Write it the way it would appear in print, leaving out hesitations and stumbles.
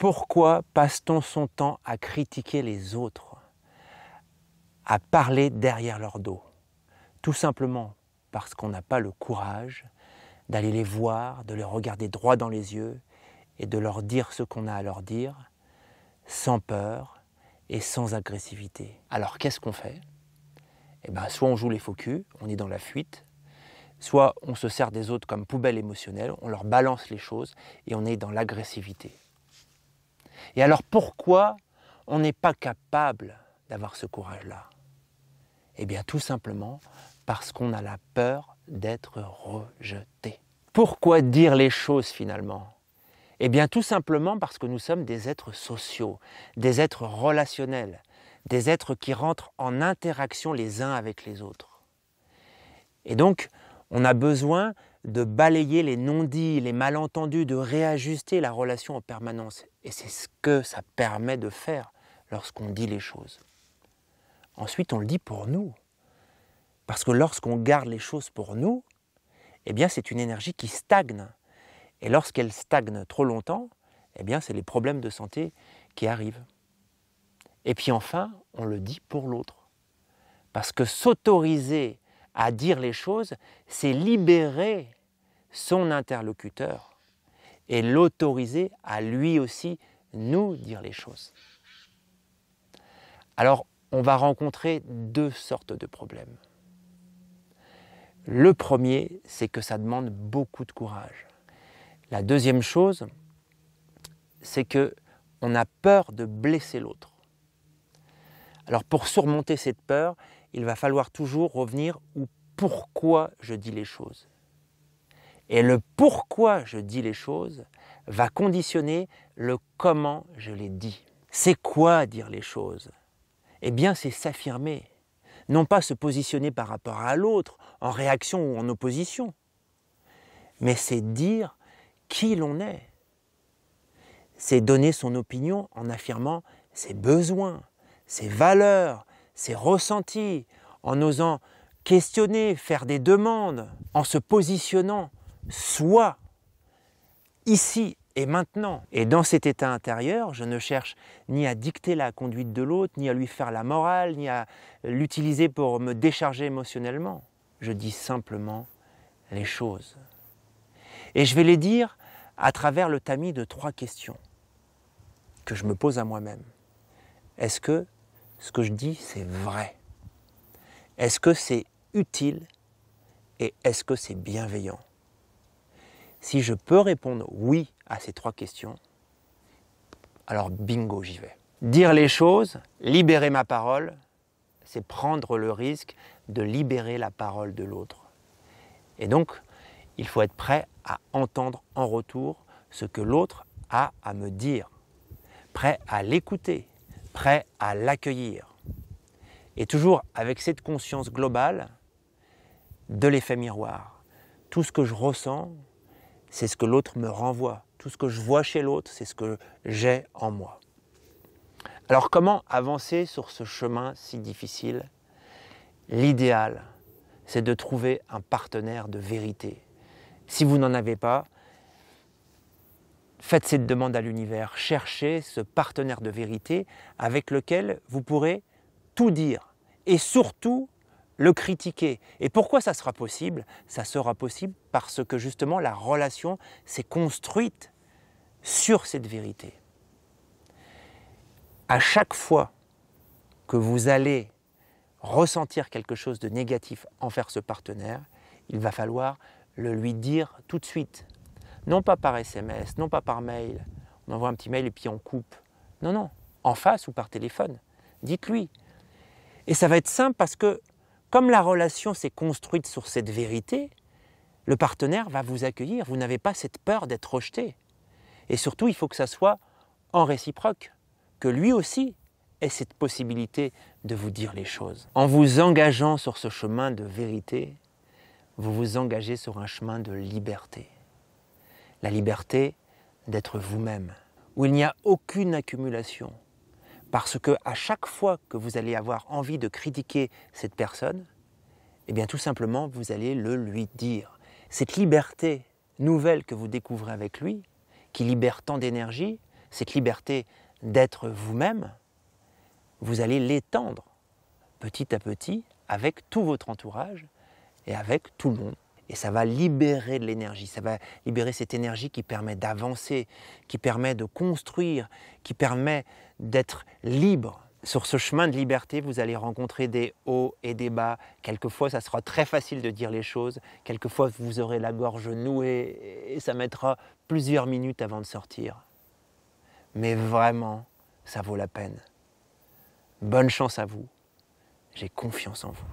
Pourquoi passe-t-on son temps à critiquer les autres, à parler derrière leur dos? Tout simplement parce qu'on n'a pas le courage d'aller les voir, de les regarder droit dans les yeux et de leur dire ce qu'on a à leur dire, sans peur et sans agressivité. Alors qu'est-ce qu'on fait? Soit on joue les faux culs, on est dans la fuite, soit on se sert des autres comme poubelle émotionnelle, on leur balance les choses et on est dans l'agressivité. Et alors pourquoi on n'est pas capable d'avoir ce courage-là? Tout simplement parce qu'on a la peur d'être rejeté. Pourquoi dire les choses finalement? Tout simplement parce que nous sommes des êtres sociaux, des êtres relationnels, des êtres qui rentrent en interaction les uns avec les autres. Et donc, on a besoin de balayer les non-dits, les malentendus, de réajuster la relation en permanence. Et c'est ce que ça permet de faire lorsqu'on dit les choses. Ensuite, on le dit pour nous. Parce que lorsqu'on garde les choses pour nous, c'est une énergie qui stagne. Et lorsqu'elle stagne trop longtemps, c'est les problèmes de santé qui arrivent. Et puis enfin, on le dit pour l'autre. Parce que s'autoriser à dire les choses, c'est libérer son interlocuteur et l'autoriser à lui aussi nous dire les choses. Alors, on va rencontrer deux sortes de problèmes. Le premier, c'est que ça demande beaucoup de courage. La deuxième chose, c'est qu'on a peur de blesser l'autre. Alors pour surmonter cette peur, il va falloir toujours revenir au pourquoi je dis les choses. Et le pourquoi je dis les choses va conditionner le comment je les dis. C'est quoi dire les choses? C'est s'affirmer, non pas se positionner par rapport à l'autre, en réaction ou en opposition, mais c'est dire qui l'on est. C'est donner son opinion en affirmant ses besoins, ses valeurs, ses ressentis, en osant questionner, faire des demandes, en se positionnant soi, ici et maintenant. Et dans cet état intérieur, je ne cherche ni à dicter la conduite de l'autre, ni à lui faire la morale, ni à l'utiliser pour me décharger émotionnellement. Je dis simplement les choses. Et je vais les dire à travers le tamis de 3 questions que je me pose à moi-même. Est-ce que ce que je dis, c'est vrai? Est-ce que c'est utile? Et est-ce que c'est bienveillant? Si je peux répondre oui à ces 3 questions, alors bingo, j'y vais. Dire les choses, libérer ma parole, c'est prendre le risque de libérer la parole de l'autre. Et donc, il faut être prêt à entendre en retour ce que l'autre a à me dire, prêt à l'écouter, prêt à l'accueillir. Et toujours avec cette conscience globale de l'effet miroir. Tout ce que je ressens, c'est ce que l'autre me renvoie. Tout ce que je vois chez l'autre, c'est ce que j'ai en moi. Alors comment avancer sur ce chemin si difficile? L'idéal, c'est de trouver un partenaire de vérité. Si vous n'en avez pas, faites cette demande à l'univers. Cherchez ce partenaire de vérité avec lequel vous pourrez tout dire et surtout le critiquer. Et pourquoi ça sera possible? Ça sera possible parce que justement la relation s'est construite sur cette vérité. À chaque fois que vous allez ressentir quelque chose de négatif envers ce partenaire, il va falloir le lui dire tout de suite. Non pas par SMS, non pas par mail, on envoie un petit mail et puis on coupe. Non, non, en face ou par téléphone, dites-lui. Et ça va être simple parce que comme la relation s'est construite sur cette vérité, le partenaire va vous accueillir, vous n'avez pas cette peur d'être rejeté. Et surtout, il faut que ça soit en réciproque, que lui aussi ait cette possibilité de vous dire les choses. En vous engageant sur ce chemin de vérité, vous vous engagez sur un chemin de liberté. La liberté d'être vous-même, où il n'y a aucune accumulation. Parce que à chaque fois que vous allez avoir envie de critiquer cette personne, tout simplement, vous allez le lui dire. Cette liberté nouvelle que vous découvrez avec lui, qui libère tant d'énergie, cette liberté d'être vous-même, vous allez l'étendre petit à petit avec tout votre entourage et avec tout le monde. Et ça va libérer de l'énergie, ça va libérer cette énergie qui permet d'avancer, qui permet de construire, qui permet d'être libre. Sur ce chemin de liberté, vous allez rencontrer des hauts et des bas. Quelquefois, ça sera très facile de dire les choses. Quelquefois, vous aurez la gorge nouée et ça mettra plusieurs minutes avant de sortir. Mais vraiment, ça vaut la peine. Bonne chance à vous. J'ai confiance en vous.